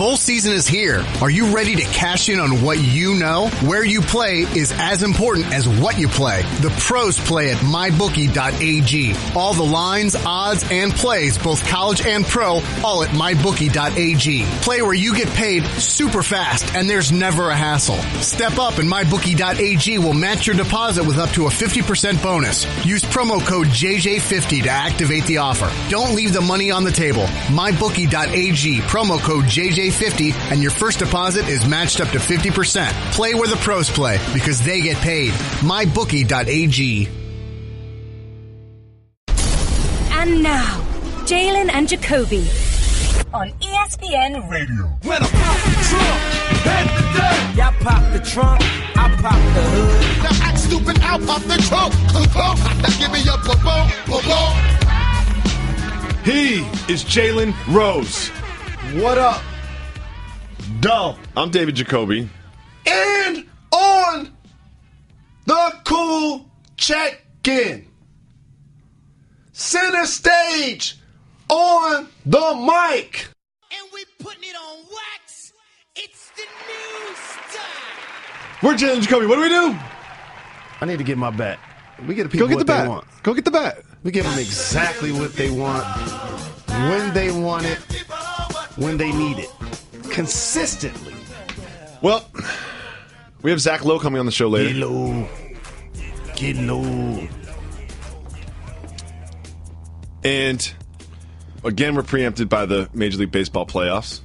bowl season is here. Are you ready to cash in on what you know? Where you play is as important as what you play. The pros play at mybookie.ag. All the lines, odds, and plays, both college and pro, all at mybookie.ag. Play where you get paid super fast and there's never a hassle. Step up and mybookie.ag will match your deposit with up to a 50% bonus. Use promo code JJ50 to activate the offer. Don't leave the money on the table. mybookie.ag, promo code JJ50, and your first deposit is matched up to 50%. Play where the pros play because they get paid. mybookie.ag. And now, Jalen and Jacoby on ESPN Radio. When I pop the trunk, head the dirt. Y'all pop the trunk, I pop the hood. Now act stupid, I'll pop the trunk. Now give me a boom. He is Jalen Rose. What up, Doe? I'm David Jacoby. And on the cool check-in, center stage on the mic. And we putting it on wax. It's the new style. We're Jalen and Jacoby. What do we do? I need to get my bat. We get the people Go get what the they bat. want. Go get the bat. We give them exactly what they want, when they want it, when they need it, consistently. Well, we have Zach Lowe coming on the show later. Get low. And again, we're preempted by the Major League Baseball playoffs.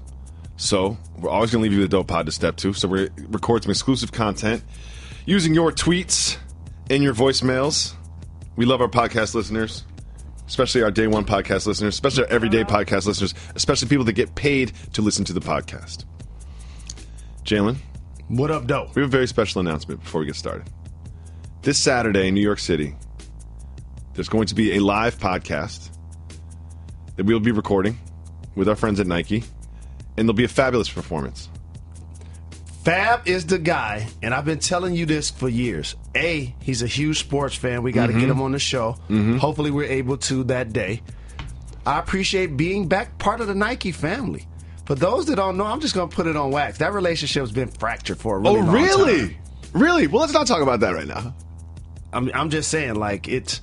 So we're always going to leave you the Dope Pod to step to. So we record some exclusive content using your tweets and your voicemails. We love our podcast listeners, especially our day one podcast listeners, especially our everyday podcast listeners, especially people that get paid to listen to the podcast. Jalen. What up, Doe? We have a very special announcement before we get started. This Saturday in New York City, there's going to be a live podcast that we'll be recording with our friends at Nike, and there'll be a fabulous performance. Fab is the guy, and I've been telling you this for years. A, he's a huge sports fan. We got to get him on the show. Hopefully we're able to that day. I appreciate being back part of the Nike family. For those that don't know, I'm just going to put it on wax. That relationship's been fractured for a really long time. Really? Well, let's not talk about that right now. I'm just saying, like, it's...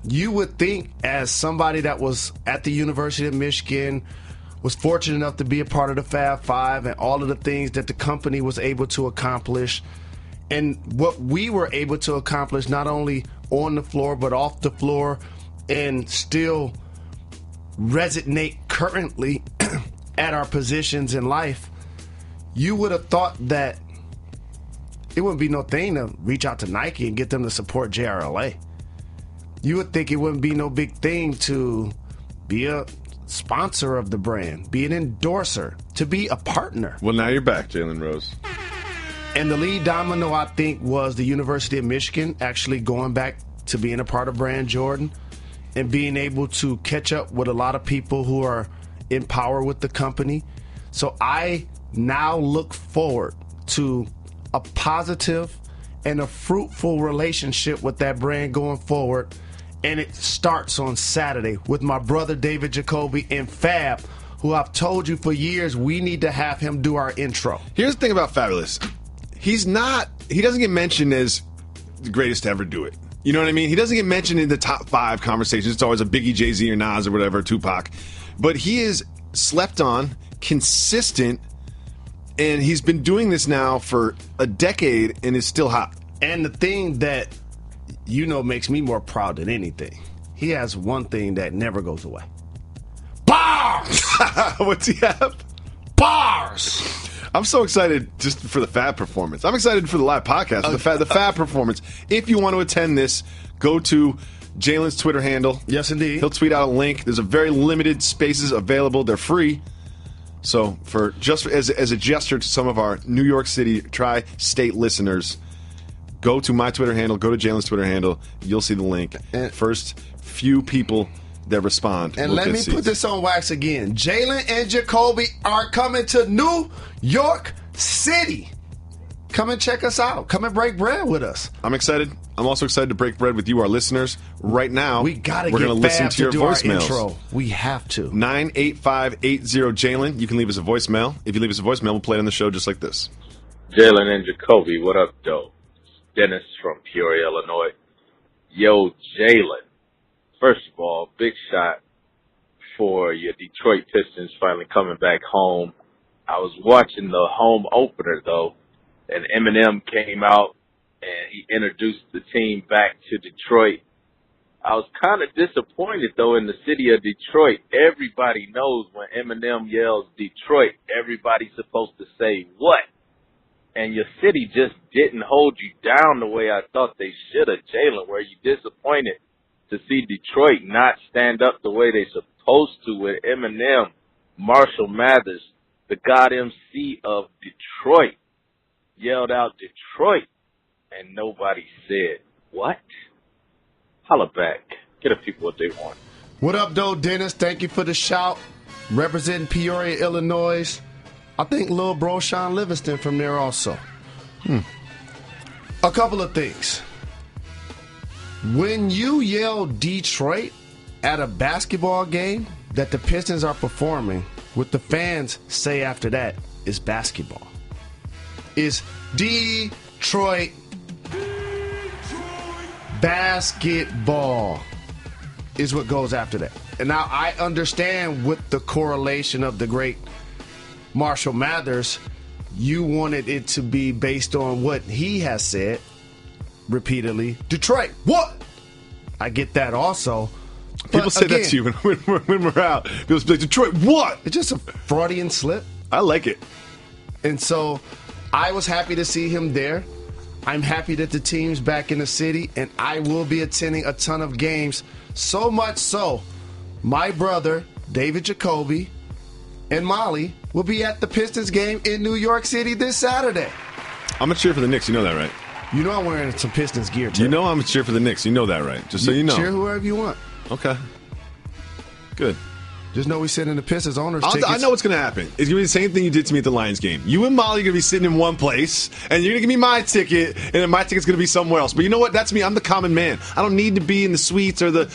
You would think, as somebody that was at the University of Michigan, was fortunate enough to be a part of the Fab Five and all of the things that the company was able to accomplish, and what we were able to accomplish not only on the floor but off the floor, and still resonate currently at our positions in life, you would have thought that it wouldn't be no thing to reach out to Nike and get them to support JRLA. You would think it wouldn't be no big thing to be a sponsor of the brand, be an endorser, to be a partner. Well, now you're back, Jalen Rose. And the lead domino, I think, was the University of Michigan actually going back to being a part of Brand Jordan and being able to catch up with a lot of people who are in power with the company. So I now look forward to a positive and a fruitful relationship with that brand going forward. And it starts on Saturday with my brother David Jacoby and Fab, who I've told you for years we need to have him do our intro. Here's the thing about Fabulous. He doesn't get mentioned as the greatest to ever do it. You know what I mean? He doesn't get mentioned in the top 5 conversations. It's always a Biggie, Jay-Z, or Nas, or whatever, Tupac. But he is slept on, consistent, and he's been doing this now for a decade and is still hot. And the thing that makes me more proud than anything, he has one thing that never goes away. Bars! What's he have? Bars! I'm so excited just for the Fab performance. I'm excited for the live podcast, the Fab performance. If you want to attend this, go to Jalen's Twitter handle. Yes, indeed. He'll tweet out a link. There's a very limited spaces available. They're free. So for just as a gesture to some of our New York City tri-state listeners, go to my Twitter handle, go to Jalen's Twitter handle. You'll see the link. And first few people that respond. And let me put this on wax again. Jalen and Jacoby are coming to New York City. come and check us out. Come and break bread with us. I'm excited. I'm also excited to break bread with you, our listeners. Right now, We got to we're get gonna listen Fab to your do our voicemails. intro. We have to. 98580 Jalen. You can leave us a voicemail. If you leave us a voicemail, we'll play it on the show just like this. Jalen and Jacoby, what up, though? Dennis from Peoria, Illinois. Yo, Jalen. First of all, big shot for your Detroit Pistons finally coming back home. I was watching the home opener, though, and Eminem came out and he introduced the team back to Detroit. I was kind of disappointed, though, in the city of Detroit. Everybody knows when Eminem yells Detroit, everybody's supposed to say what? And your city just didn't hold you down the way I thought they should have, Jalen. Were you disappointed to see Detroit not stand up the way they're supposed to with Eminem, Marshall Mathers, the God MC of Detroit, yelled out Detroit, and nobody said what? Holla back. Get the people what they want. What up, though, Dennis? Thank you for the shout. Representing Peoria, Illinois. I think little bro Sean Livingston from there also. A couple of things. When you yell Detroit at a basketball game that the Pistons are performing, what the fans say after that is basketball. It's Detroit basketball is what goes after that. And now I understand with the correlation of the great Marshall Mathers, you wanted it to be based on what he has said repeatedly. Detroit, what? I get that also. People But say again, that to you when we're out. People say, Detroit, what? It's just a Freudian slip. I like it. And so I was happy to see him there. I'm happy that the team's back in the city, and I will be attending a ton of games. So much so, my brother, David Jacoby, and Molly will be at the Pistons game in New York City this Saturday. I'm a cheer for the Knicks. You know that, right? You know I'm wearing some Pistons gear, too. You know I'm a cheer for the Knicks. You know that, right? Just so you know. Cheer whoever you want. Okay. Good. Just know we sending the Pistons owners tickets. I know what's going to happen. It's going to be the same thing you did to me at the Lions game. You and Molly are going to be sitting in one place, and you're going to give me my ticket, and then my ticket's going to be somewhere else. But you know what? That's me. I'm the common man. I don't need to be in the suites or the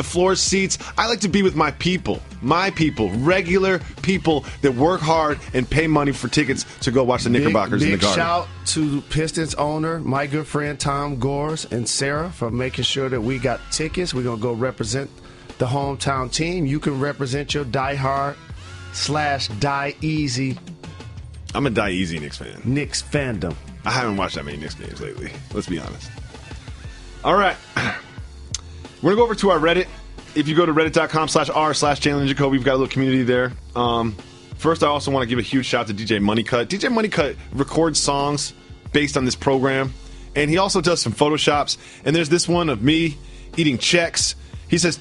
floor seats. I like to be with my people, regular people that work hard and pay money for tickets to go watch the Knickerbockers in the Garden. Big shout to Pistons owner, my good friend Tom Gores and Sarah for making sure that we got tickets. We're going to go represent the hometown team. You can represent your die-hard/die easy I'm a die easy Knicks fan. Knicks fandom. I haven't watched that many Knicks games lately. Let's be honest. All right. We're going to go over to our Reddit. If you go to reddit.com/r/Jalen and Jacoby, we've got a little community there. First, I also want to give a huge shout out to DJ Moneycut. DJ Moneycut records songs based on this program, and he also does some photoshops. And there's this one of me eating Chex. He says,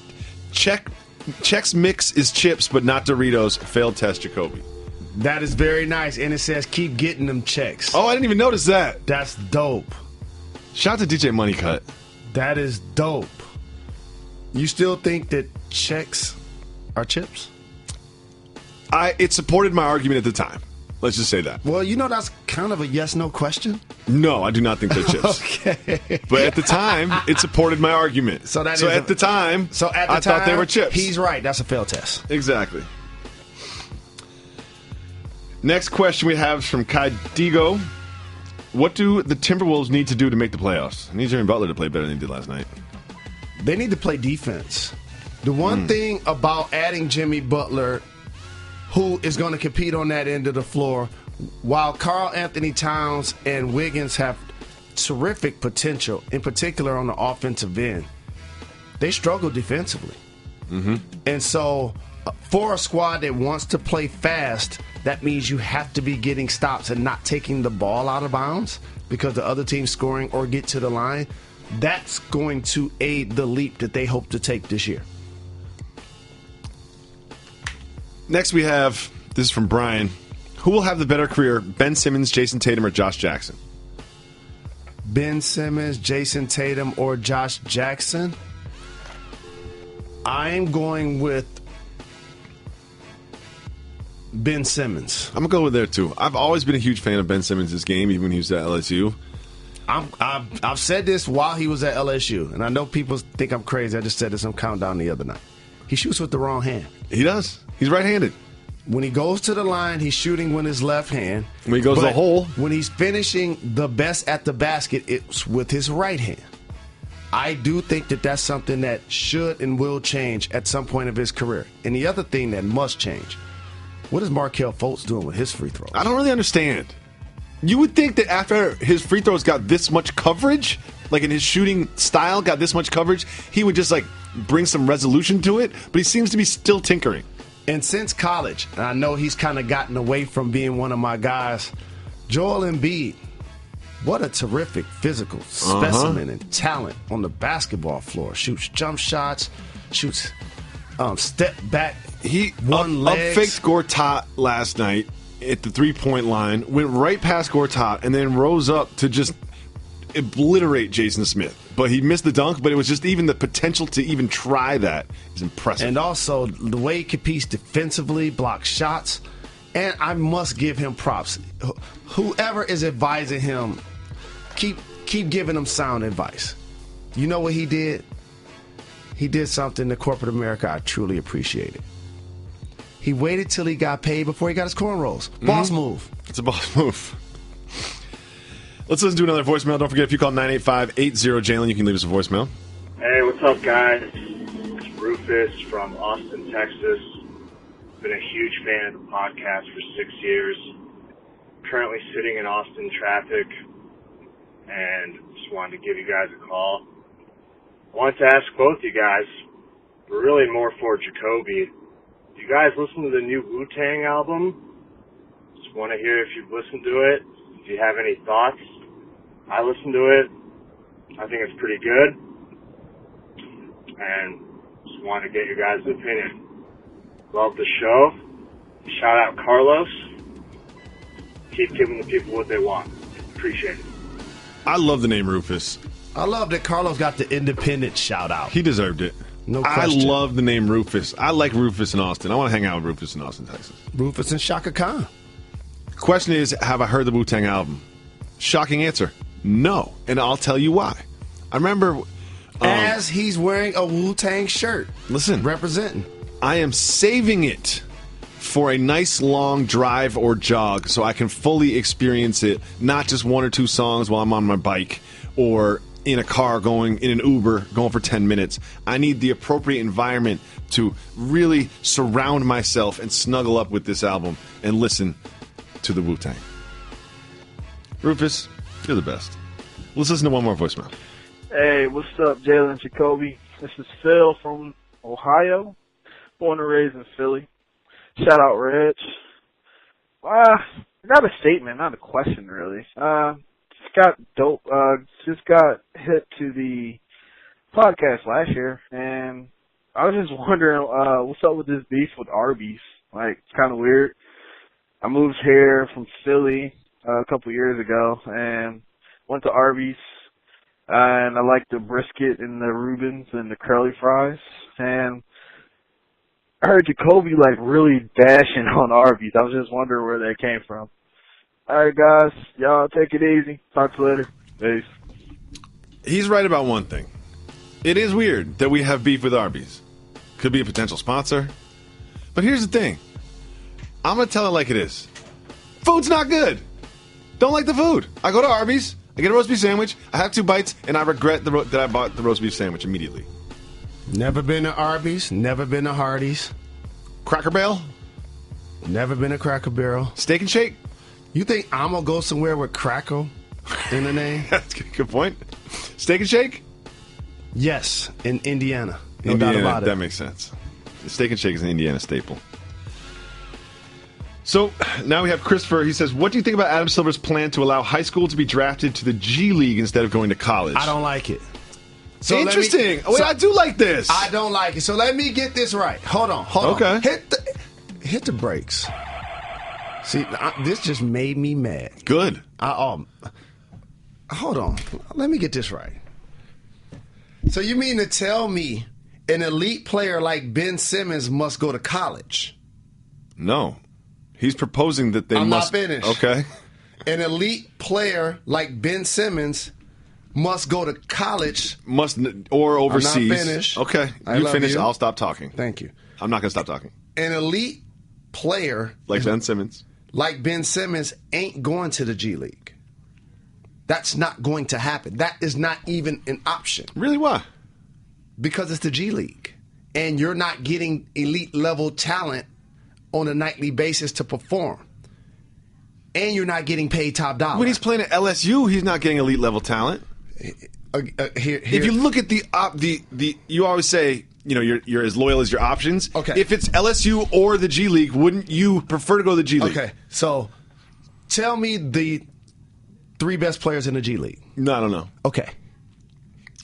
Chex Mix is chips, but not Doritos. Failed test, Jacoby. That is very nice, and it says keep getting them checks. Oh, I didn't even notice that. That's dope. Shout out to DJ Moneycut. That is dope. You still think that checks are chips? It supported my argument at the time. Let's just say that. Well, you know that's kind of a yes/no question. No, I do not think they're chips. Okay. But at the time, it supported my argument. So at the time, I thought they were chips. He's right. That's a failed test. Exactly. Next question we have is from Kai Digo. What do the Timberwolves need to do to make the playoffs? I need Jimmy Butler to play better than he did last night. They need to play defense. The one thing about adding Jimmy Butler, who is going to compete on that end of the floor, while Karl Anthony Towns and Wiggins have terrific potential, in particular on the offensive end, they struggle defensively. Mm-hmm. And so for a squad that wants to play fast, that means you have to be getting stops and not taking the ball out of bounds because the other team's scoring or get to the line. That's going to aid the leap that they hope to take this year. Next we have, this is from Brian. Who will have the better career, Ben Simmons, Jason Tatum, or Josh Jackson? Ben Simmons, Jason Tatum, or Josh Jackson? I'm going with Ben Simmons. I'm going to go with there, too. I've always been a huge fan of Ben Simmons' game, even when he was at LSU. I've said this while he was at LSU, and I know people think I'm crazy. I just said this on Countdown the other night. He shoots with the wrong hand. He does. He's right-handed. When he goes to the line, he's shooting with his left hand. When he goes to the hole. When he's finishing the best at the basket, it's with his right hand. I do think that that's something that should and will change at some point of his career. And the other thing that must change, what is Markelle Fultz doing with his free throws? I don't really understand. You would think that after his free throws got this much coverage, like in his shooting style got this much coverage, he would just like bring some resolution to it, but he seems to be still tinkering. And since college, and I know he's kind of gotten away from being one of my guys, Joel Embiid, what a terrific physical specimen and talent on the basketball floor. Shoots jump shots, shoots step back. He one leg. Up-faked Gortat last night at the three-point line, went right past Gortat, and then rose up to just obliterate Jason Smith. But he missed the dunk, but it was just even the potential to even try that is impressive. And also, the way he competes defensively, blocks shots, and I must give him props. Whoever is advising him, keep giving him sound advice. You know what he did? He did something to corporate America I truly appreciated. He waited till he got paid before he got his cornrows. Boss move. It's a boss move. Let's listen to another voicemail. Don't forget, if you call 985-80-JALEN, you can leave us a voicemail. Hey, what's up, guys? It's Rufus from Austin, Texas. Been a huge fan of the podcast for 6 years. Currently sitting in Austin traffic, and just wanted to give you guys a call. I wanted to ask both you guys, but really more for Jacoby. Do you guys listen to the new Wu-Tang album? Just want to hear if you've listened to it. If you have any thoughts. I listened to it. I think it's pretty good. And just want to get your guys' opinion. Love the show. Shout out Carlos. Keep giving the people what they want. Appreciate it. I love the name Rufus. I love that Carlos got the independent shout out. He deserved it. No question. I love the name Rufus. I like Rufus in Austin. I want to hang out with Rufus in Austin, Texas. Rufus and Shaka Khan. Question is, have I heard the Wu-Tang album? Shocking answer. No. And I'll tell you why. I remember... as he's wearing a Wu-Tang shirt. Listen. Representing. I am saving it for a nice long drive or jog so I can fully experience it, not just one or two songs while I'm on my bike or in a car going in an Uber going for 10 minutes. I need the appropriate environment to really surround myself and snuggle up with this album and listen to the Wu-Tang. Rufus, you're the best. Let's listen to one more voicemail. Hey, what's up, Jalen and Jacoby? This is Phil from Ohio, born and raised in Philly. Shout out, Rich. I got a statement, not a question, really. Just got hit to the podcast last year, and I was just wondering what's up with this beef with Arby's. Like, it's kind of weird. I moved here from Philly a couple years ago and went to Arby's, and I like the brisket and the Reubens and the curly fries, and I heard Jacoby like really bashing on Arby's. I was just wondering where that came from. All right, guys, y'all take it easy. Talk to you later. Peace. He's right about one thing. It is weird that we have beef with Arby's. Could be a potential sponsor. But here's the thing. I'm going to tell it like it is. Food's not good. Don't like the food. I go to Arby's, I get a roast beef sandwich, I have 2 bites, and I regret that I bought the roast beef sandwich immediately. Never been to Arby's, never been to Hardee's. Cracker Barrel? Never been to Cracker Barrel. Steak and Shake? You think I'm going to go somewhere with Crackle in the name? That's a good point. Steak and Shake? Yes, in Indiana. No Indiana, doubt about it. That makes sense. Steak and Shake is an Indiana staple. So now we have Christopher. He says, what do you think about Adam Silver's plan to allow high school to be drafted to the G League instead of going to college? I don't like it. So interesting. I do like this. I don't like it. So let me get this right. Hold on. Okay. Hit the brakes. See, this just made me mad. Good. Hold on. Let me get this right. So you mean to tell me an elite player like Ben Simmons must go to college? No. He's proposing that they I'm must. not finished. Okay. An elite player like Ben Simmons must go to college. Or overseas. I'm not finished. Okay. You finish. I'll stop talking. Thank you. I'm not going to stop talking. An elite player like Ben Simmons. Like Ben Simmons ain't going to the G League. That's not going to happen. That is not even an option. Really? Why? Because it's the G League. And you're not getting elite level talent on a nightly basis to perform. And you're not getting paid top dollar. When he's playing at LSU, he's not getting elite level talent. If you look at the you always say, you're as loyal as your options. Okay. If it's LSU or the G League, wouldn't you prefer to go to the G League? Okay. So tell me the 3 best players in the G League. No, I don't know. Okay.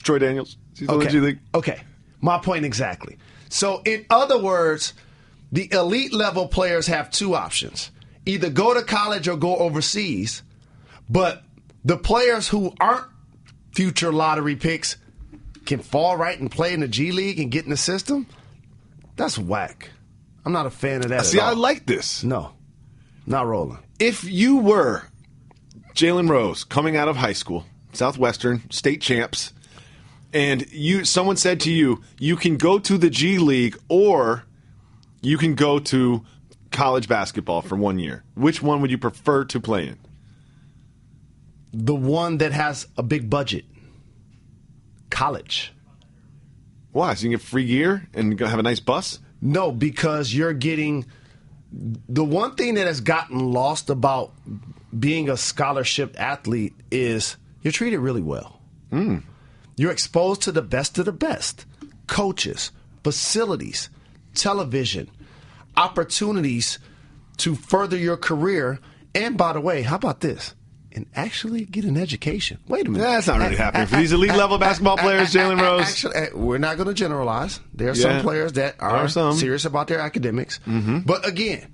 Troy Daniels. He's in the G League. Okay. My point exactly. So in other words, the elite level players have 2 options. Either go to college or go overseas. But the players who aren't future lottery picks can fall right and play in the G League and get in the system. That's whack. I'm not a fan of that. See, at all. I like this. No, not rolling. If you were Jalen Rose coming out of high school, Southwestern, state champs, and someone said to you, you can go to the G League or you can go to college basketball for 1 year, which one would you prefer to play in? The one that has a big budget. College. Why? So you can get free gear and have a nice bus? No, because you're getting... The one thing that has gotten lost about being a scholarship athlete is you're treated really well. You're exposed to the best of the best. Coaches, facilities, television, opportunities to further your career. And by the way, how about this? And actually get an education. Wait a minute. That's not really happening for these elite level basketball players, Jalen Rose. Actually, we're not going to generalize. There are some players that are serious about their academics. Mm-hmm. But again,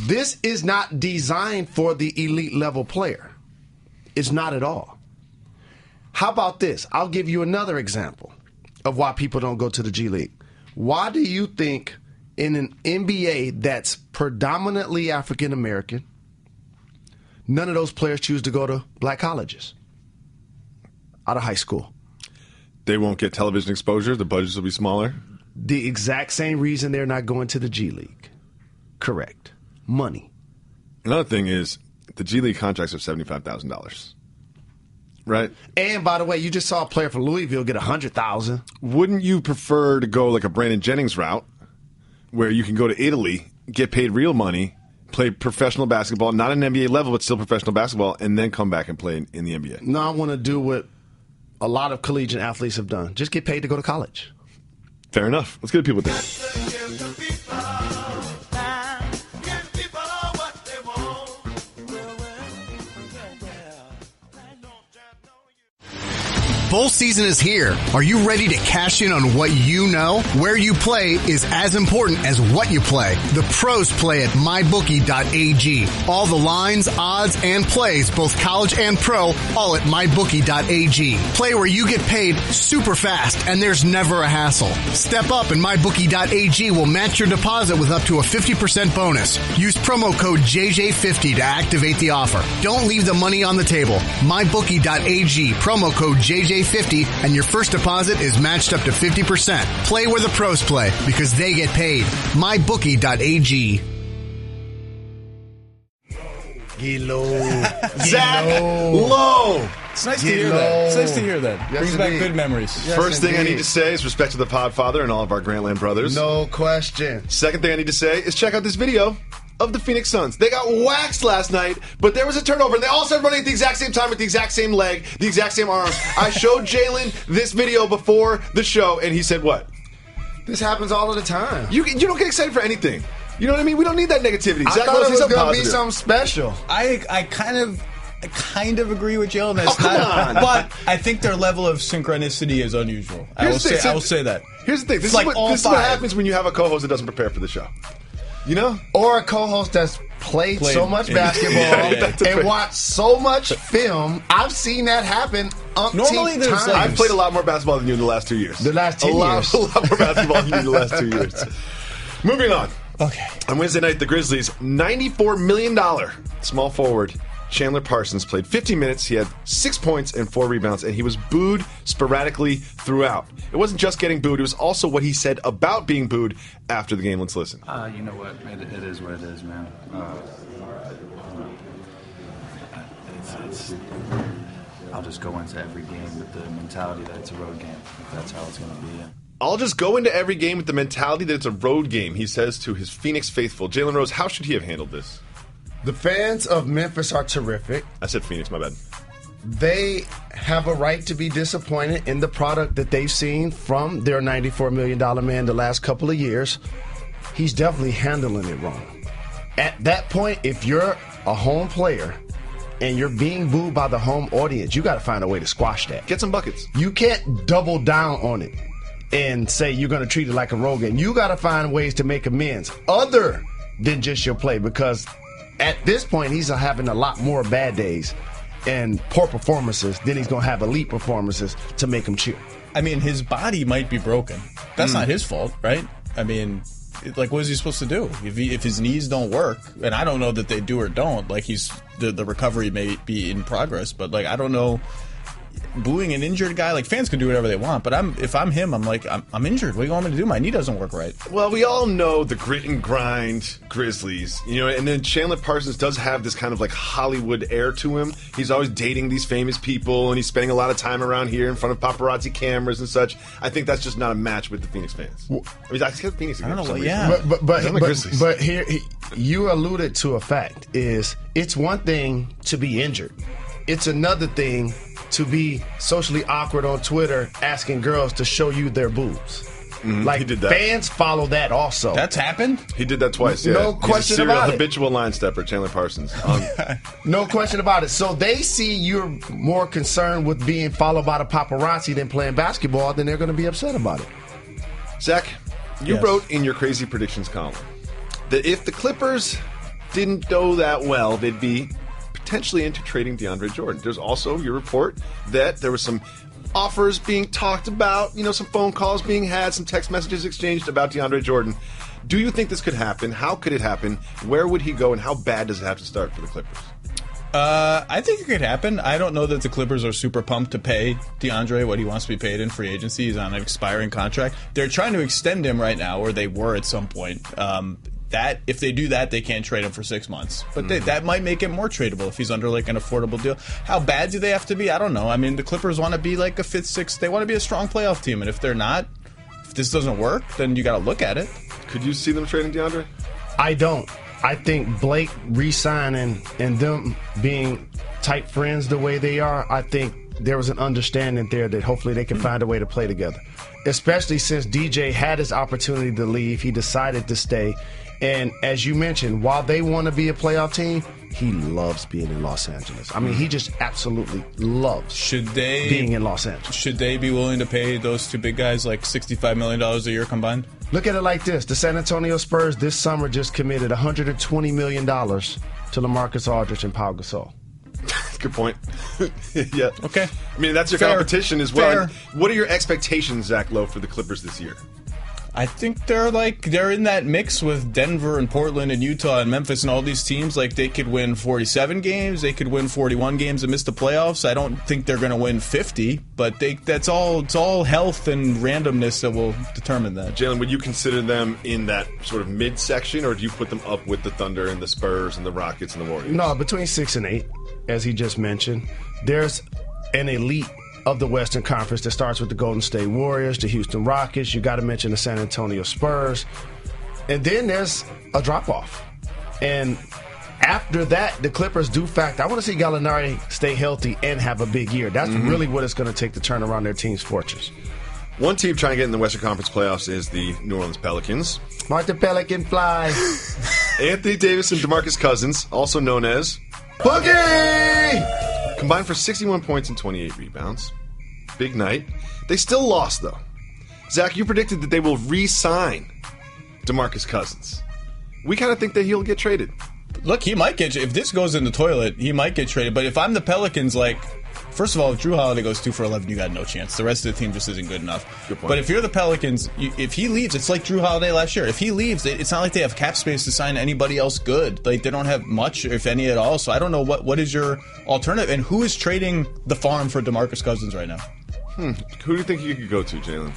this is not designed for the elite level player. It's not at all. How about this? I'll give you another example of why people don't go to the G League. Why do you think in an NBA that's predominantly African American, none of those players choose to go to black colleges out of high school? They won't get television exposure. The budgets will be smaller. The exact same reason they're not going to the G League. Correct. Money. Another thing is the G League contracts are $75,000. Right? And by the way, you just saw a player from Louisville get $100,000. Wouldn't you prefer to go like a Brandon Jennings route where you can go to Italy, get paid real money, play professional basketball, not an NBA level, but still professional basketball, and then come back and play in the NBA? No, I want to do what a lot of collegiate athletes have done. Just get paid to go to college. Fair enough. Let's get to people with that. Bowl season is here. Are you ready to cash in on what you know? Where you play is as important as what you play. The pros play at mybookie.ag. All the lines, odds, and plays, both college and pro, all at mybookie.ag. Play where you get paid super fast and there's never a hassle. Step up and mybookie.ag will match your deposit with up to a 50% bonus. Use promo code JJ50 to activate the offer. Don't leave the money on the table. Mybookie.ag, promo code JJ50, and your first deposit is matched up to 50%. Play where the pros play because they get paid. MyBookie.ag. Get low. Zach Lowe. It's nice to hear that. It's nice to hear that. Yes, Brings back indeed. good memories. Yes, First thing I indeed. need to say is respect to the Podfather and all of our Grantland brothers. No question. Second thing I need to say is check out this video of the Phoenix Suns. They got waxed last night, but there was a turnover, and they all started running at the exact same time with the exact same leg, the exact same arms. I showed Jalen this video before the show, and he said what? This happens all of the time. You don't get excited for anything. You know what I mean? We don't need that negativity. I Zach thought Lowe, it say was something going to be positive. something special. I kind of agree with Jalen. That's come on. But I think their level of synchronicity is unusual. I will say that. Here's the thing. This, It's like this is what happens when you have a co-host that doesn't prepare for the show. You know? Or a co-host that's played so much in- basketball Yeah. and watched so much film. I've seen that happen Normally umpteen there's times. like- I've played a lot more basketball than you in the last 2 years. The last 10 a lot, years. A lot more basketball than you in the last 2 years. Moving on. Okay. On Wednesday night, the Grizzlies, $94 million small forward Chandler Parsons played 50 minutes. He had 6 points and 4 rebounds, and he was booed sporadically throughout. It wasn't just getting booed. It was also what he said about being booed after the game. Let's listen. You know what? It is what it is, man. I'll just go into every game with the mentality that it's a road game, if that's how it's going to be. I'll just go into every game with the mentality that it's a road game, he says to his Phoenix faithful. Jalen Rose, how should he have handled this? The fans of Memphis are terrific. I said Phoenix, my bad. They have a right to be disappointed in the product that they've seen from their $94 million man the last couple of years. He's definitely handling it wrong. At that point, if you're a home player and you're being booed by the home audience, you got to find a way to squash that. Get some buckets. You can't double down on it and say you're going to treat it like a road game. You got to find ways to make amends other than just your play, because at this point, he's having a lot more bad days and poor performances than he's going to have elite performances to make him cheer. I mean, his body might be broken. That's not his fault, right? I mean, like, what is he supposed to do? If his knees don't work, and I don't know that they do or don't, like, the recovery may be in progress, but, like, I don't know. Booing an injured guy, like, fans can do whatever they want, but if I'm him, I'm like, I'm injured. What do you want me to do? My knee doesn't work right. Well, we all know the grit and grind Grizzlies, and then Chandler Parsons does have this kind of like Hollywood air to him. He's always dating these famous people, and he's spending a lot of time around here in front of paparazzi cameras and such. I think that's just not a match with the Phoenix fans. I mean, I said Phoenix again. I don't know, but here, you alluded to a fact, is it's one thing to be injured. It's another thing to be socially awkward on Twitter asking girls to show you their boobs. Like, he did that. Fans follow that also. That's happened? He did that twice, yeah. No question about it. Habitual line stepper, Chandler Parsons. No question about it. So they see you're more concerned with being followed by the paparazzi than playing basketball, then they're going to be upset about it. Zach, you wrote in your crazy predictions column that if the Clippers didn't go that well, they'd be potentially into trading DeAndre Jordan. There's also your report that there was some offers being talked about, some phone calls being had, some text messages exchanged about DeAndre Jordan. Do you think this could happen? How could it happen? Where would he go, and how bad does it have to start for the Clippers? I think it could happen. I don't know that the Clippers are super pumped to pay DeAndre what he wants to be paid in free agency. He's on an expiring contract. They're trying to extend him right now, or they were at some point. That if they do that, they can't trade him for 6 months. But that might make it more tradable if he's under like an affordable deal. How bad do they have to be? I don't know. I mean, the Clippers want to be like a 5th, 6th. They want to be a strong playoff team. And if they're not, if this doesn't work, then you got to look at it. Could you see them trading DeAndre? I don't. I think Blake re-signing and them being tight friends the way they are, I think there was an understanding there that hopefully they can find a way to play together. Especially since DJ had his opportunity to leave, he decided to stay. And as you mentioned, while they want to be a playoff team, he loves being in Los Angeles. I mean, he just absolutely loves being in Los Angeles. Should they be willing to pay those two big guys like $65 million a year combined? Look at it like this. The San Antonio Spurs this summer just committed $120 million to LaMarcus Aldridge and Pau Gasol. Good point. Yeah. Okay. I mean, that's your competition as well. What are your expectations, Zach Lowe, for the Clippers this year? I think they're in that mix with Denver and Portland and Utah and Memphis and all these teams. Like, they could win 47 games, they could win 41 games and miss the playoffs. I don't think they're going to win 50, but it's all health and randomness that will determine that. Jalen, would you consider them in that sort of mid-section, or do you put them up with the Thunder and the Spurs and the Rockets and the Warriors? No, between 6 and 8, as he just mentioned. There's an elite of the Western Conference that starts with the Golden State Warriors, the Houston Rockets. You got to mention the San Antonio Spurs. And then there's a drop-off. And after that, the Clippers do I want to see Gallinari stay healthy and have a big year. That's really what it's going to take to turn around their team's fortunes. One team trying to get in the Western Conference playoffs is the New Orleans Pelicans. Mark the Pelican fly. Anthony Davis and DeMarcus Cousins, also known as Boogie, combined for 61 points and 28 rebounds. Big night. They still lost, though. Zach, you predicted that they will re-sign DeMarcus Cousins. We kind of think that he'll get traded. Look, he might get, if this goes in the toilet, he might get traded. But if I'm the Pelicans, like, first of all, if Drew Holiday goes 2 for 11, you got no chance. The rest of the team just isn't good enough. Good point. But if you're the Pelicans, if he leaves, it's like Drew Holiday last year. If he leaves, it's not like they have cap space to sign anybody else good. Like, they don't have much, if any at all. So I don't know what is your alternative. And who is trading the farm for DeMarcus Cousins right now? Who do you think you could go to, Jalen?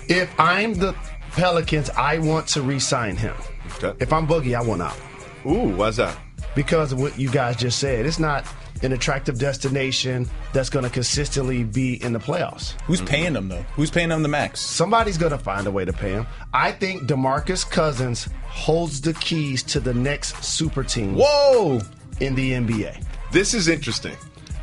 If I'm the Pelicans, I want to re-sign him. Okay. If I'm Boogie, I want out. Ooh, why's that? Because of what you guys just said. It's not an attractive destination that's going to consistently be in the playoffs. Who's paying them, though? Who's paying them the max? Somebody's going to find a way to pay him. I think DeMarcus Cousins holds the keys to the next super team. Whoa! In the NBA. This is interesting.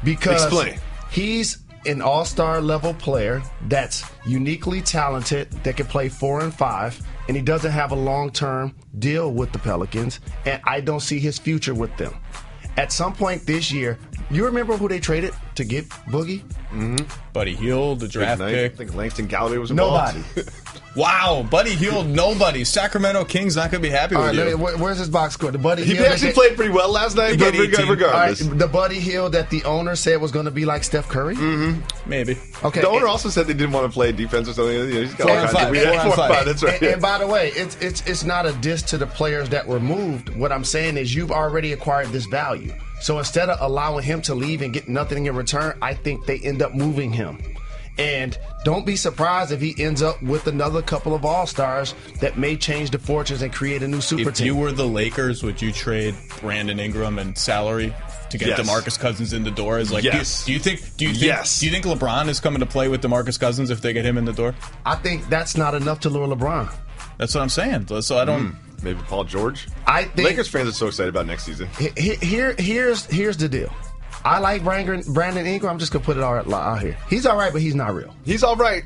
Because explain. He's an all-star level player that's uniquely talented, that can play 4 and 5, and he doesn't have a long-term deal with the Pelicans, and I don't see his future with them. At some point this year, you remember who they traded to get Boogie? Mm-hmm. Buddy Hield, the draft pick. I think Langston Galloway was involved. Nobody. Wow, Buddy Hield, nobody. Sacramento Kings not going to be happy with you. Where's his box score? The Buddy He Hield actually played pretty well last night, but regardless. All right, the Buddy Hield that the owner said was going to be like Steph Curry? Mm-hmm. Maybe. Okay. The owner also said they didn't want to play defense or something. He's got 4 and 5. 4 and 5. That's right. And by the way, it's not a diss to the players that were moved. What I'm saying is you've already acquired this value. So instead of allowing him to leave and get nothing in return, I think they end up moving him. And don't be surprised if he ends up with another couple of all-stars that may change the fortunes and create a new super team. If you were the Lakers, would you trade Brandon Ingram and salary to get DeMarcus Cousins in the door? Is like, yes. Do you think LeBron is coming to play with DeMarcus Cousins if they get him in the door? I think that's not enough to lure LeBron. That's what I'm saying. So I don't. Maybe Paul George. I think Lakers fans are so excited about next season. Here's the deal. I like Brandon Ingram. I'm just going to put it all out here. He's all right, but he's not real. He's all right,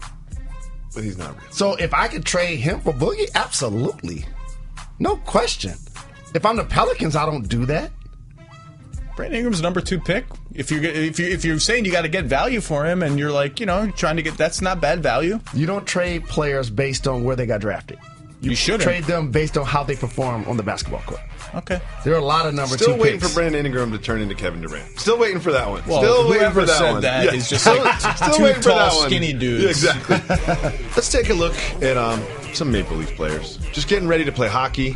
but he's not real. So if I could trade him for Boogie, absolutely. No question. If I'm the Pelicans, I don't do that. Brandon Ingram's number 2 pick. If you're saying you got to get value for him, and you're like, trying to get, that's not bad value. You don't trade players based on where they got drafted. You should trade them based on how they perform on the basketball court. Okay. There are a lot of number 2 picks. Still waiting for Brandon Ingram to turn into Kevin Durant. Still waiting for that one. Well, still waiting for that said one. That is just like still two tall, skinny dudes. Yeah, exactly. Let's take a look at some Maple Leaf players. Just getting ready to play hockey.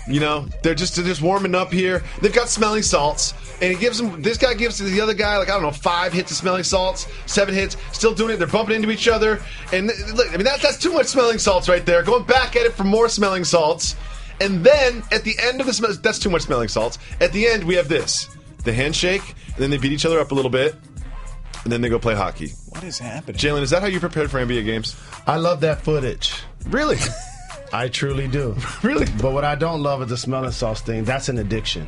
They're just warming up here. They've got smelling salts, and this guy gives the other guy 5 hits of smelling salts, 7 hits, still doing it. They're bumping into each other, and look, that's too much smelling salts right there. Going back at it for more smelling salts, and then at the end of the that's too much smelling salts. At the end, we have the handshake, and then they beat each other up a little bit, and then they go play hockey. What is happening? Jalen, is that how you prepared for NBA games? I love that footage. Really? I truly do. Really? But what I don't love is the smelling salts thing. That's an addiction.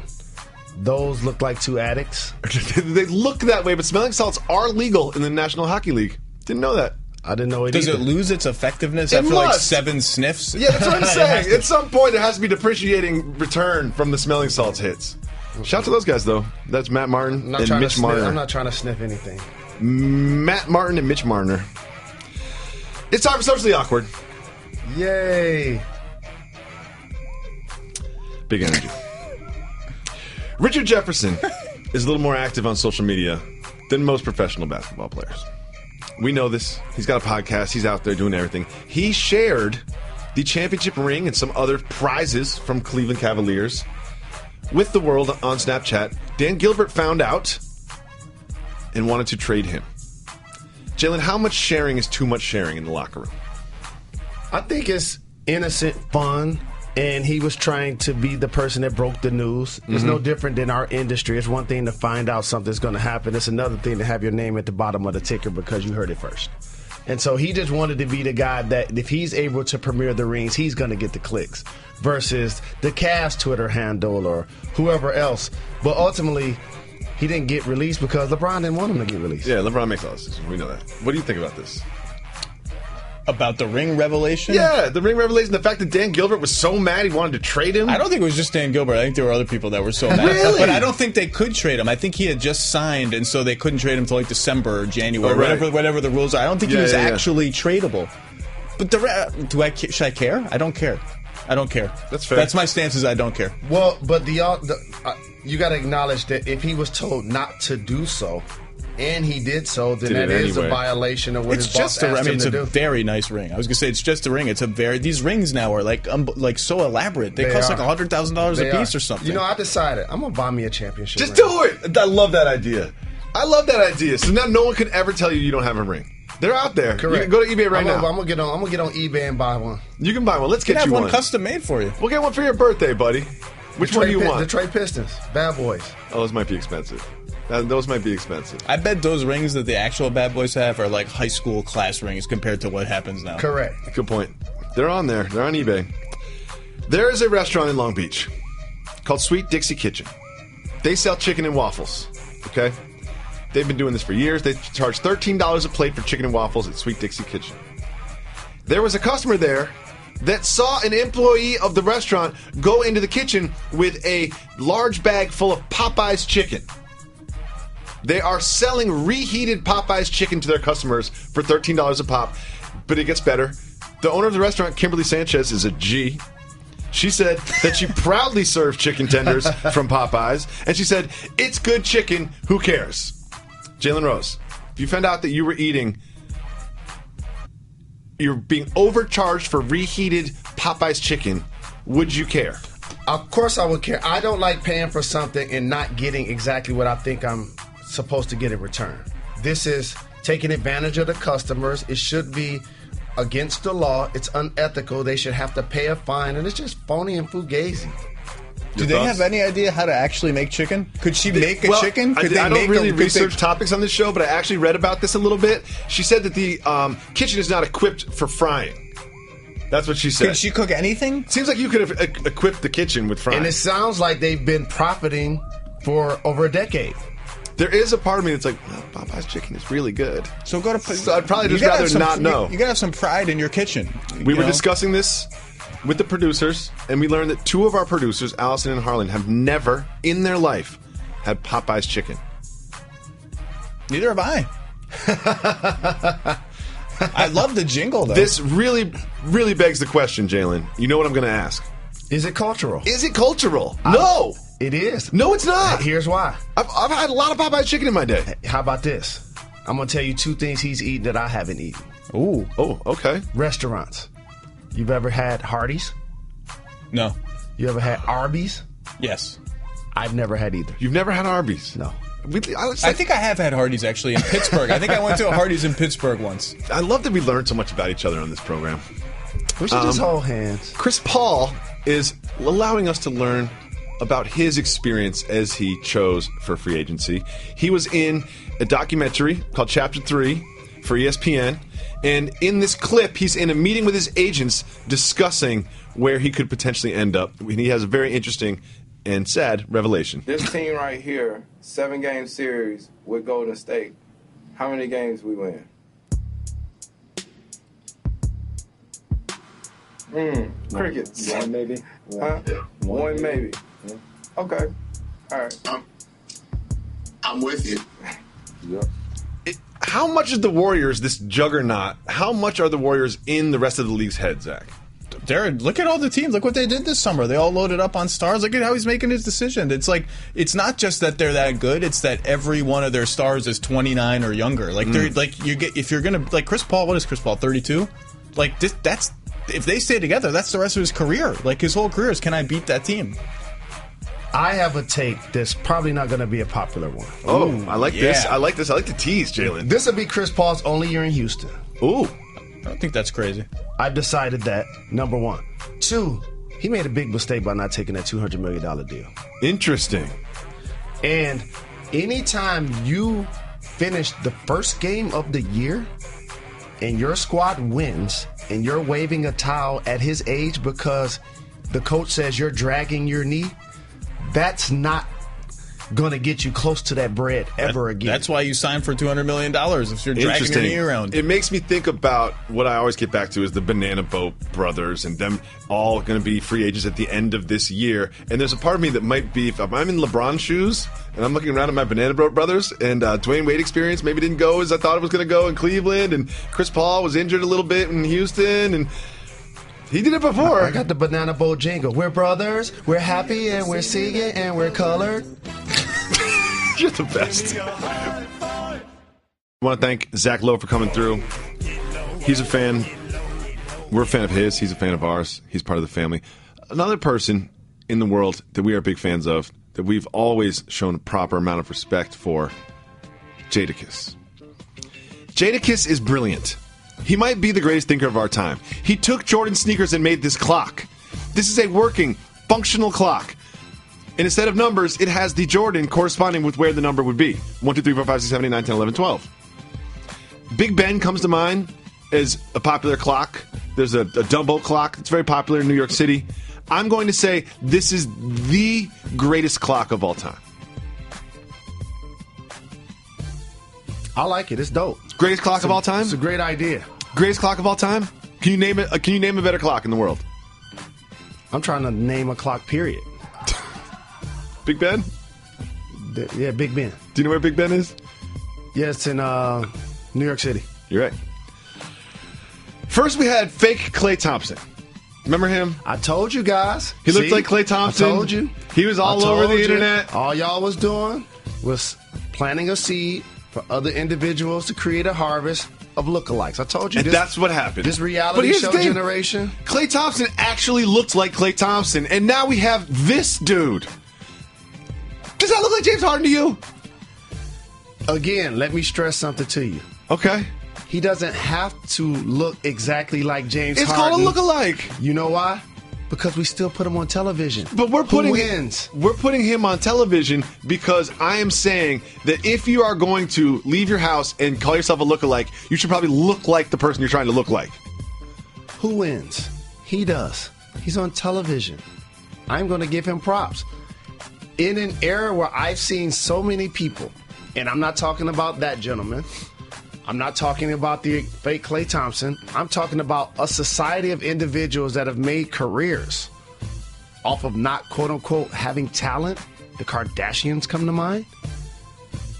Those look like 2 addicts. They look that way, but smelling salts are legal in the National Hockey League. Didn't know that. I didn't know it Does either. it lose its effectiveness after 7 sniffs? Yeah, that's what I'm saying. At some point, there has to be depreciating return from the smelling salts hits. Shout out to those guys, though. That's Matt Martin and Mitch Marner. I'm not trying to sniff anything. Matt Martin and Mitch Marner. It's time for Socially Awkward. Yay. Big energy. Richard Jefferson is a little more active on social media than most professional basketball players. We know this. He's got a podcast. He's out there doing everything. He shared the championship ring and some other prizes from Cleveland Cavaliers with the world on Snapchat. Dan Gilbert found out and wanted to trade him. Jalen, how much sharing is too much sharing in the locker room? I think it's innocent fun, and he was trying to be the person that broke the news. It's no different than our industry. It's one thing to find out something's going to happen. It's another thing to have your name at the bottom of the ticker because you heard it first. And so he just wanted to be the guy that if he's able to premiere the rings, he's going to get the clicks versus the Cavs Twitter handle or whoever else. But ultimately, he didn't get released because LeBron didn't want him to get released. Yeah, LeBron makes all this decisions. We know that. What do you think about this? About the ring revelation? Yeah, the ring revelation. The fact that Dan Gilbert was so mad he wanted to trade him. I don't think it was just Dan Gilbert. I think there were other people that were so mad. Really? But I don't think they could trade him. I think he had just signed, and so they couldn't trade him until December or January, whatever the rules are. I don't think he was actually tradable. But should I care? I don't care. I don't care. That's fair. That's my stance. Is I don't care. Well, but you got to acknowledge that if he was told not to do so, and he did so, then that is a violation of what his boss asked him to do. It's a very nice ring. I was gonna say it's just a ring. These rings now are like so elaborate. They cost like $100,000 a piece or something. You know, I decided I'm gonna buy me a championship. Just ring. do it. I love that idea. So now no one can ever tell you don't have a ring. They're out there. Correct. You can go to eBay right now. I'm gonna get on eBay and buy one. You can buy one. Let's get you one custom made for you. We'll get one for your birthday, buddy. Which one do you want? Detroit Pistons, Bad Boys. Oh, those might be expensive. Those might be expensive. I bet those rings that the actual Bad Boys have are like high school class rings compared to what happens now. Correct. Good point. They're on there. They're on eBay. There is a restaurant in Long Beach called Sweet Dixie Kitchen. They sell chicken and waffles. Okay? They've been doing this for years. They charge $13 a plate for chicken and waffles at Sweet Dixie Kitchen. There was a customer there that saw an employee of the restaurant go into the kitchen with a large bag full of Popeye's chicken. They are selling reheated Popeye's chicken to their customers for $13 a pop. But it gets better. The owner of the restaurant, Kimberly Sanchez, is a G. She said that she proudly serves chicken tenders from Popeye's. And she said, it's good chicken. Who cares? Jalen Rose, if you found out that you're being overcharged for reheated Popeye's chicken, would you care? Of course I would care. I don't like paying for something and not getting exactly what I think I'm supposed to get in return. This is taking advantage of the customers. It should be against the law. It's unethical. They should have to pay a fine, and it's just phony and fugazi. Do they have any idea how to actually make chicken? Could she make a chicken? I don't really research topics on this show, but I actually read about this a little bit. She said that the kitchen is not equipped for frying. That's what she said. Could she cook anything? Seems like you could have equipped the kitchen with frying. And it sounds like they've been profiting for over a decade. There is a part of me that's like, well, Popeye's chicken is really good. So I'd probably just rather not know. You gotta have some pride in your kitchen. We were discussing this with the producers, and we learned that two of our producers, Allison and Harlan, have never in their life had Popeye's chicken. Neither have I. I love the jingle, though. This really, really begs the question, Jalen. You know what I'm going to ask? Is it cultural? Is it cultural? No. It is. No, it's not. Here's why. I've had a lot of Popeye's chicken in my day. How about this? I'm going to tell you two things he's eaten that I haven't eaten. Ooh. Oh, okay. Restaurants. You've ever had Hardee's? No. You ever had Arby's? Yes. I've never had either. You've never had Arby's? No. I think I have had Hardee's, actually, in Pittsburgh. I think I went to a Hardee's in Pittsburgh once. I love that we learned so much about each other on this program. We should just hold hands. Chris Paul is allowing us to learn about his experience as he chose for free agency. He was in a documentary called Chapter 3 for ESPN. And in this clip, he's in a meeting with his agents discussing where he could potentially end up. And he has a very interesting and sad revelation. This team right here, 7-game series with Golden State. How many games we win? Crickets. One maybe. Huh? One maybe. Yeah. Okay. All right. I'm with you. Yep. How much is the Warriors, this juggernaut, how much are the Warriors in the rest of the league's head, Zach? Look at all the teams. Look what they did this summer. They all loaded up on stars. Look at how he's making his decision. It's like, it's not just that they're that good. It's that every one of their stars is 29 or younger. Like they're like, you get, if you're gonna, like Chris Paul. What is Chris Paul? 32. Like that's if they stay together, that's the rest of his career. Like his whole career is, can I beat that team? I have a take that's probably not going to be a popular one. Oh, I like this. I like this. I like the tease, Jalen. This will be Chris Paul's only year in Houston. Ooh. I don't think that's crazy. I've decided that, number one. Two, he made a big mistake by not taking that $200 million deal. Interesting. And anytime you finish the first game of the year and your squad wins and you're waving a towel at his age because the coach says you're dragging your knee, that's not going to get you close to that bread ever again. That's why you signed for $200 million if you're dragging your knee around. It makes me think about what I always get back to is the Banana Boat brothers and them all going to be free agents at the end of this year. And there's a part of me that might be, if I'm in LeBron's shoes and I'm looking around at my Banana Boat brothers and Dwayne Wade experience maybe didn't go as I thought it was going to go in Cleveland, and Chris Paul was injured a little bit in Houston, and He did it before. I got the Banana Boat jingle. We're brothers, we're happy, and we're singing, and we're colored. You're the best. I want to thank Zach Lowe for coming through. He's a fan. We're a fan of his. He's a fan of ours. He's part of the family. Another person in the world that we are big fans of, that we've always shown a proper amount of respect for, Jadakiss. Jadakiss is brilliant. He might be the greatest thinker of our time. He took Jordan sneakers and made this clock. This is a working, functional clock. And instead of numbers, it has the Jordan corresponding with where the number would be. 1, 2, 3, 4, 5, 6, 7, 8, 9, 10, 11, 12. Big Ben comes to mind as a popular clock. There's a Dumbo clock. It's very popular in New York City. I'm going to say this is the greatest clock of all time. I like it. It's dope. Greatest clock of all time? It's a great idea. Greatest clock of all time? Can you name it? Can you name a better clock in the world? I'm trying to name a clock, period. Big Ben? Yeah, Big Ben. Do you know where Big Ben is? Yeah, it's in New York City. You're right. First, we had fake Klay Thompson. Remember him? I told you guys. He looked like Klay Thompson. I told you. He was all over the internet. All y'all was doing was planting a seed for other individuals to create a harvest of lookalikes. I told you. And that's what happened. This reality show generation. Klay Thompson actually looked like Klay Thompson, and now we have this dude. Does that look like James Harden to you? Again, let me stress something to you. Okay. He doesn't have to look exactly like James It's Harden. called a lookalike. You know why? Because we still put him on television. But we're putting Who wins? We're putting him on television because I am saying that if you are going to leave your house and call yourself a lookalike, you should probably look like the person you're trying to look like. Who wins? He does. He's on television. I'm going to give him props. In an era where I've seen so many people, and I'm not talking about that gentleman, I'm not talking about the fake Klay Thompson, I'm talking about a society of individuals that have made careers off of not, quote-unquote, having talent. The Kardashians come to mind.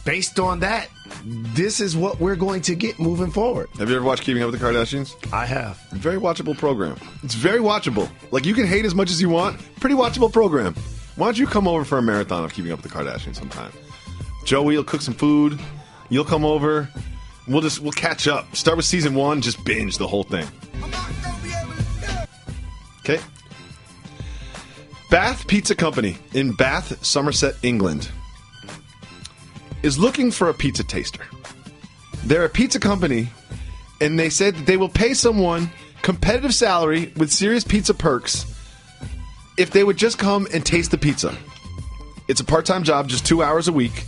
Based on that, this is what we're going to get moving forward. Have you ever watched Keeping Up with the Kardashians? I have. Very watchable program. It's very watchable. Like, you can hate as much as you want. Pretty watchable program. Why don't you come over for a marathon of Keeping Up with the Kardashians sometime? Joey will cook some food. You'll come over. We'll catch up. Start with season 1. Just binge the whole thing. Okay. Bath Pizza Company in Bath, Somerset, England is looking for a pizza taster. They're a pizza company, and they said that they will pay someone competitive salary with serious pizza perks if they would just come and taste the pizza. It's a part-time job, just 2 hours a week.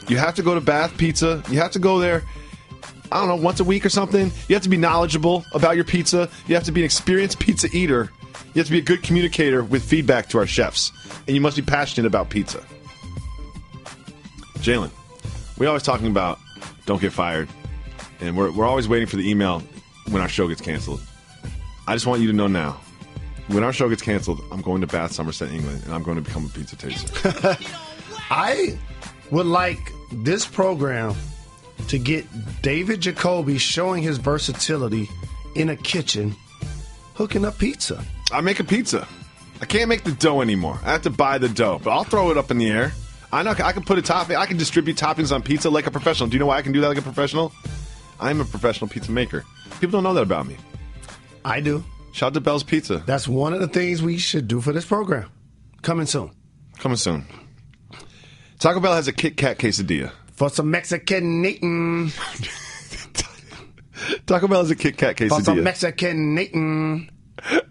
You have to go to Bath Pizza. You have to go there, I don't know, once a week or something. You have to be knowledgeable about your pizza. You have to be an experienced pizza eater. You have to be a good communicator with feedback to our chefs. And you must be passionate about pizza. Jalen, we're always talking about don't get fired. And we're always waiting for the email when our show gets canceled. I just want you to know now, when our show gets canceled, I'm going to Bath, Somerset, England, and I'm going to become a pizza taster. I would like this program to get David Jacoby showing his versatility in a kitchen, hooking up pizza. I make a pizza. I can't make the dough anymore. I have to buy the dough, but I'll throw it up in the air. I know I can put a topping. I can distribute toppings on pizza like a professional. Do you know why I can do that like a professional? I'm a professional pizza maker. People don't know that about me. I do. Shout out to Bell's Pizza. That's one of the things we should do for this program. Coming soon. Coming soon. Taco Bell has a Kit Kat quesadilla. For some Mexican eating. Taco Bell has a Kit Kat quesadilla. For some Mexican eating.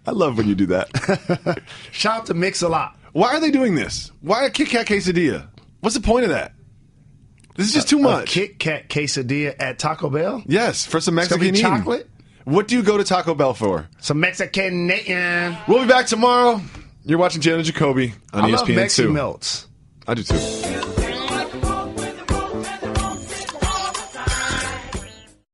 I love when you do that. Shout out to Mix-a-Lot. Why are they doing this? Why a Kit Kat quesadilla? What's the point of that? This is just too much. A Kit Kat quesadilla at Taco Bell? Yes, for some Mexican eating. Chocolate? What do you go to Taco Bell for? Some Mexican eating. We'll be back tomorrow. You're watching Jalen and Jacoby on ESPN2. I love Mexi Melts. I do too.